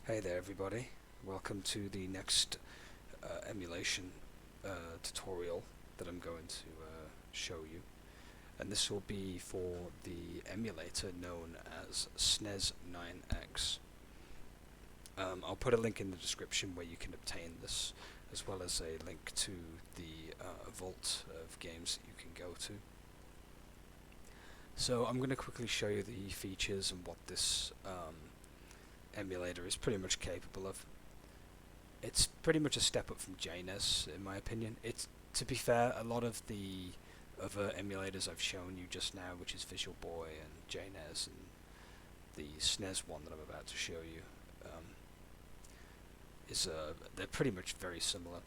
Hey there everybody, welcome to the next emulation tutorial that I'm going to show you, and this will be for the emulator known as Snes9X. I'll put a link in the description where you can obtain this, as well as a link to the vault of games that you can go to. So I'm going to quickly show you the features and what this emulator is pretty much capable of. It's pretty much a step up from Snes, in my opinion. It's, to be fair, a lot of the other emulators I've shown you just now, which is Visual Boy and Snes and the Snes one that I'm about to show you, they're pretty much very similar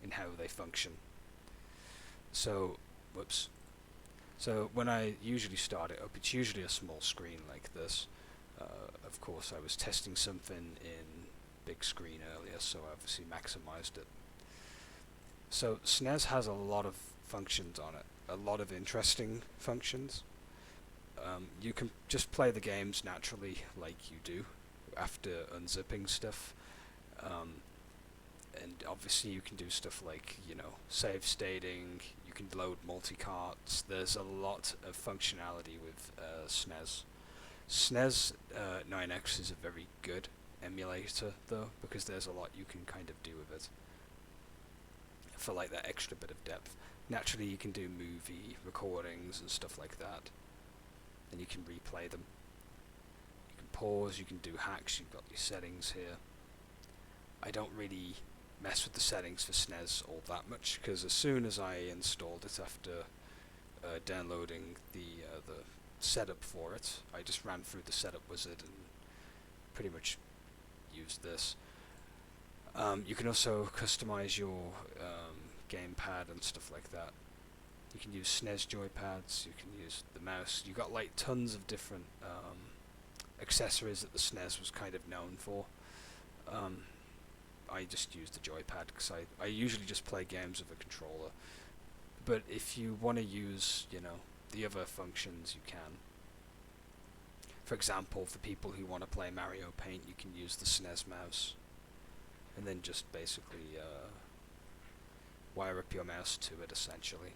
in how they function. So, whoops. So when I usually start it up, it's usually a small screen like this. Of course, I was testing something in big screen earlier, so I obviously maximized it. So Snes has a lot of functions on it, a lot of interesting functions. You can just play the games naturally like you do after unzipping stuff. And obviously you can do stuff like, save stating, you can load multi-carts. There's a lot of functionality with Snes. Snes9X is a very good emulator though, because there's a lot you can kind of do with it for like that extra bit of depth. Naturally you can do movie recordings and stuff like that, and you can replay them. You can pause, you can do hacks, you've got your settings here. I don't really mess with the settings for Snes all that much, because as soon as I installed it after downloading the setup for it, I just ran through the setup wizard and pretty much used this. You can also customize your gamepad and stuff like that. You can use Snes joypads, you can use the mouse. You've got like tons of different accessories that the Snes was kind of known for. I just use the joypad because I usually just play games with a controller. But if you want to use, the other functions, you can. For example, for people who want to play Mario Paint, you can use the Snes mouse, and then just basically wire up your mouse to it, essentially.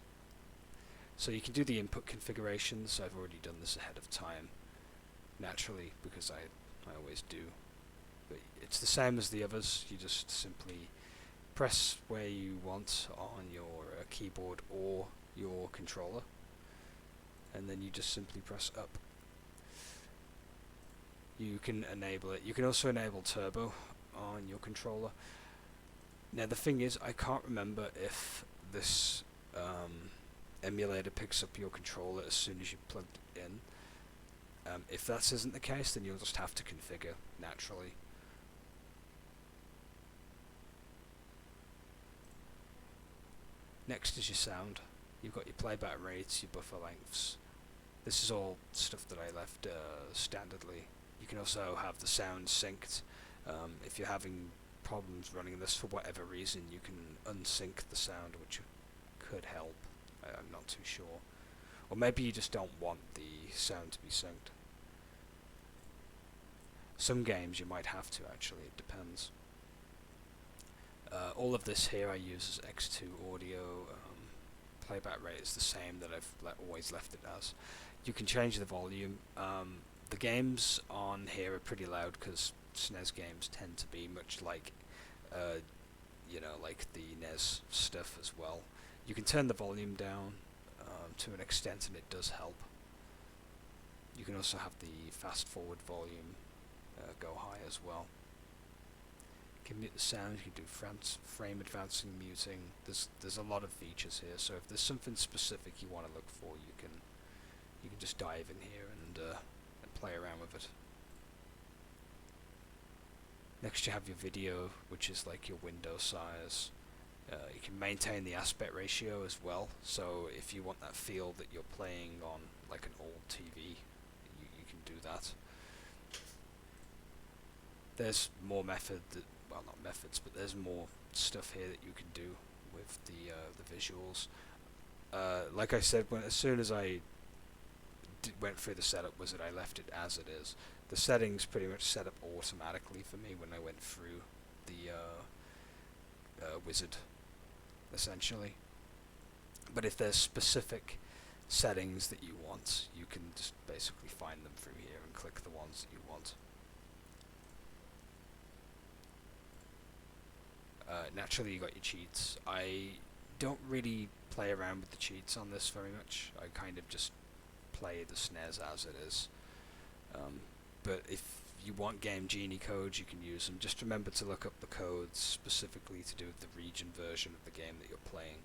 So you can do the input configurations. I've already done this ahead of time, naturally, because I always do. But it's the same as the others. You just simply press where you want on your keyboard or your controller, and then you just simply press up. You can enable it. You can also enable turbo on your controller. Now the thing is, I can't remember if this emulator picks up your controller as soon as you plug it in. If that isn't the case, then you'll just have to configure naturally. Next is your sound. You've got your playback rates, your buffer lengths. This is all stuff that I left standardly. You can also have the sound synced. If you're having problems running this for whatever reason, you can unsync the sound, which could help. I'm not too sure. Or maybe you just don't want the sound to be synced. Some games you might have to, actually, it depends. All of this here I use as X2 audio. Playback rate is the same that I've always left it as. You can change the volume. The games on here are pretty loud because Snes games tend to be much like, like the NES stuff as well. You can turn the volume down to an extent, and it does help. You can also have the fast forward volume go high as well. You can mute the sound, you can do frame advancing muting. There's a lot of features here, so if there's something specific you want to look for, you can just dive in here and play around with it. Next you have your video, which is like your window size. You can maintain the aspect ratio as well, so if you want that feel that you're playing on like an old TV, you can do that. There's more not methods, but there's more stuff here that you can do with the visuals. Like I said, as soon as I went through the setup wizard, I left it as it is. The settings pretty much set up automatically for me when I went through the wizard, essentially. But if there's specific settings that you want, you can just basically find them through here and click the ones that you want. Naturally, you got your cheats. I don't really play around with the cheats on this very much. I kind of just play the Snes as it is. But if you want Game Genie codes, you can use them. Just remember to look up the codes specifically to do with the region version of the game that you're playing.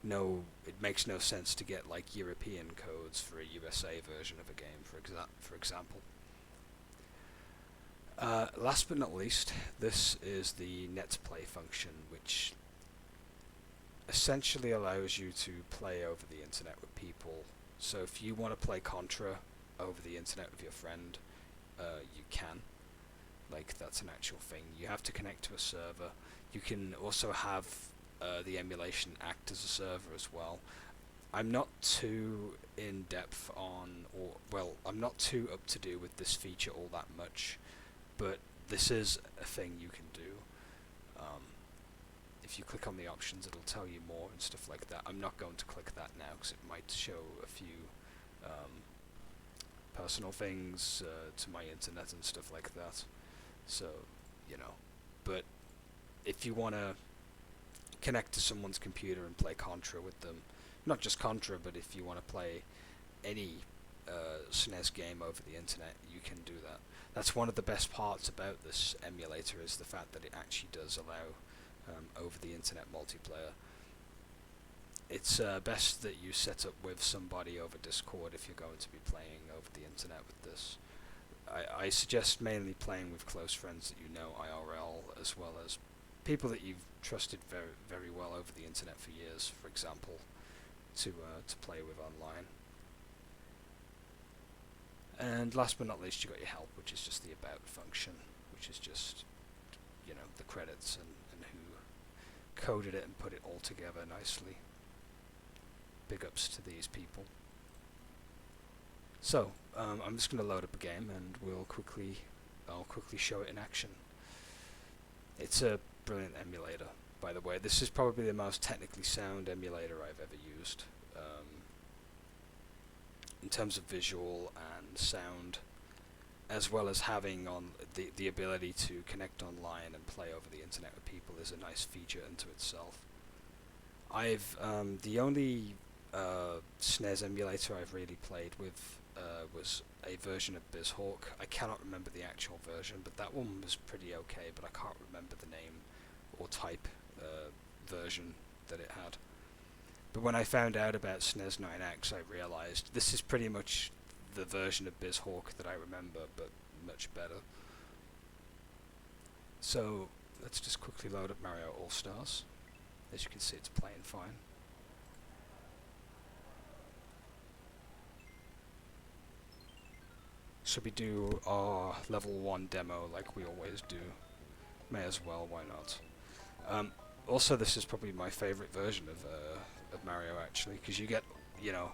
No, it makes no sense to get like European codes for a USA version of a game, for example. Last but not least, this is the netplay function, which essentially allows you to play over the internet with people. So if you want to play Contra over the internet with your friend, you can. Like, that's an actual thing. You have to connect to a server. You can also have the emulation act as a server as well. I'm not too in depth on, I'm not too up to do with this feature all that much, but this is a thing you can do. If you click on the options, it'll tell you more and stuff like that. I'm not going to click that now because it might show a few personal things to my internet and stuff like that. So, you know, but if you want to connect to someone's computer and play Contra with them, not just Contra, but if you want to play any SNES game over the internet, you can do that. That's one of the best parts about this emulator, is the fact that it actually does allow over the internet multiplayer. It's best that you set up with somebody over Discord if you're going to be playing over the internet with this. I suggest mainly playing with close friends that you know IRL, as well as people that you've trusted very, very well over the internet for years, for example, to play with online. And last but not least, you got your help, which is just the about function, which is just, you know, the credits and who coded it and put it all together nicely. Big ups to these people. So, I'm just going to load up a game and I'll quickly show it in action. It's a brilliant emulator, by the way. This is probably the most technically sound emulator I've ever used. In terms of visual and sound, as well as having on the ability to connect online and play over the internet with people, is a nice feature unto itself. The only SNES emulator I've really played with was a version of BizHawk. I cannot remember the actual version, but that one was pretty okay, but I can't remember the name or type version that it had. But when I found out about Snes9X, I realized this is pretty much the version of BizHawk that I remember, but much better. So let's just quickly load up Mario All-Stars. As you can see, it's playing fine. So we do our level 1 demo like we always do. May as well, why not? Also, this is probably my favorite version of Mario, actually, because you get, you know,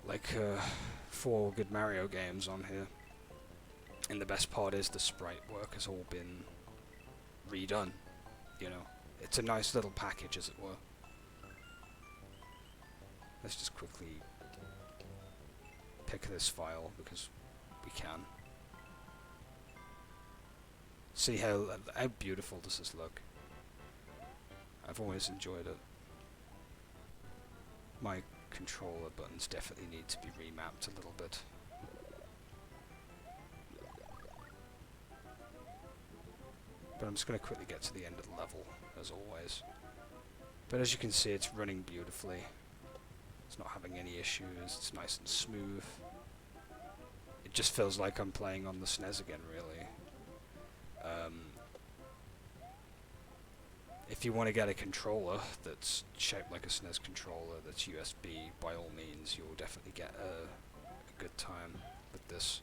like 4 good Mario games on here. And the best part is the sprite work has all been redone, you know. It's a nice little package, as it were. Let's just quickly pick this file, because we can. See how beautiful does this look. I've always enjoyed it. My controller buttons definitely need to be remapped a little bit. But I'm just going to quickly get to the end of the level, as always. But as you can see, it's running beautifully. It's not having any issues, it's nice and smooth. It just feels like I'm playing on the SNES again, really. If you want to get a controller that's shaped like a SNES controller that's USB, by all means, you'll definitely get a good time with this.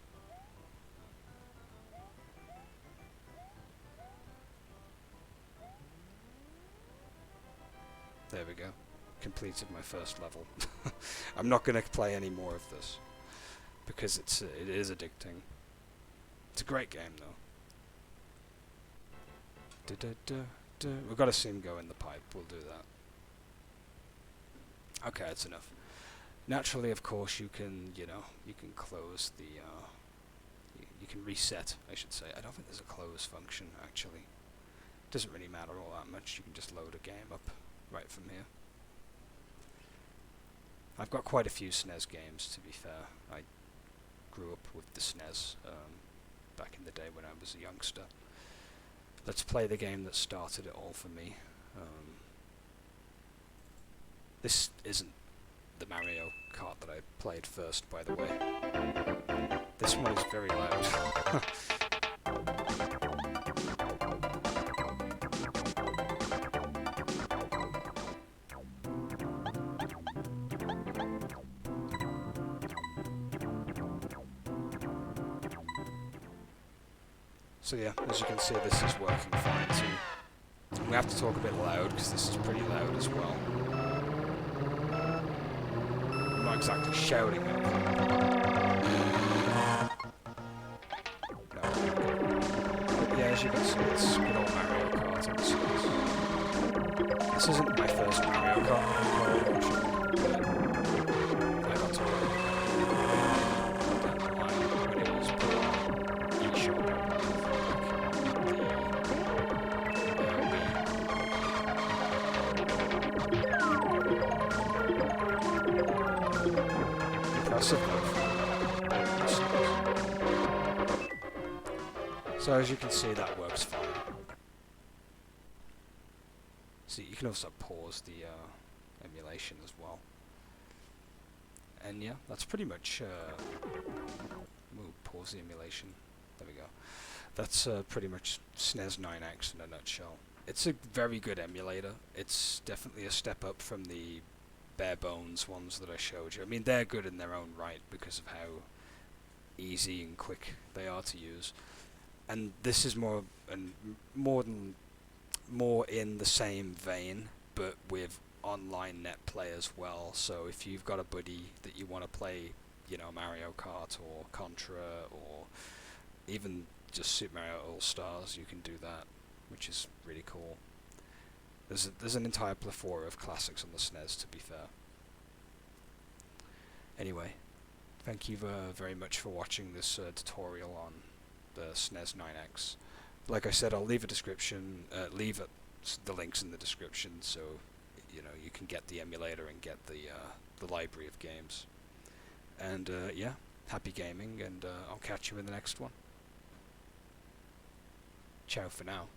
There we go. Completed my first level. I'm not going to play any more of this. because it is addicting. It's a great game though. We've got to see him go in the pipe. We'll do that. Okay, that's enough. Naturally, of course, you can close the. You can reset, I should say. I don't think there's a close function actually. Doesn't really matter all that much. You can just load a game up right from here. I've got quite a few SNES games, to be fair. I grew up with the SNES back in the day when I was a youngster. Let's play the game that started it all for me. This isn't the Mario Kart that I played first, by the way. This one is very loud. So yeah, as you can see, this is working fine too. We have to talk a bit loud because this is pretty loud as well. I'm not exactly shouting at but yeah, as you can see, it's good old Mario Kart on the SNES. This isn't my first Mario Kart actually, but I got to play down the line when it was put on eShop. So as you can see, that works fine. So you can also pause the emulation as well. And yeah, that's pretty much. We'll pause the emulation. There we go. That's pretty much Snes9X in a nutshell. It's a very good emulator. It's definitely a step up from the bare bones ones that I showed you. I mean, they're good in their own right because of how easy and quick they are to use. And this is more in the same vein, but with online netplay as well. So if you've got a buddy that you want to play, Mario Kart or Contra or even just Super Mario All-Stars, you can do that, which is really cool. There's an entire plethora of classics on the SNES, to be fair. Anyway, thank you very much for watching this tutorial on the Snes9X. Like I said, I'll leave the links in the description, so you can get the emulator and get the library of games. And yeah, happy gaming, and I'll catch you in the next one. Ciao for now.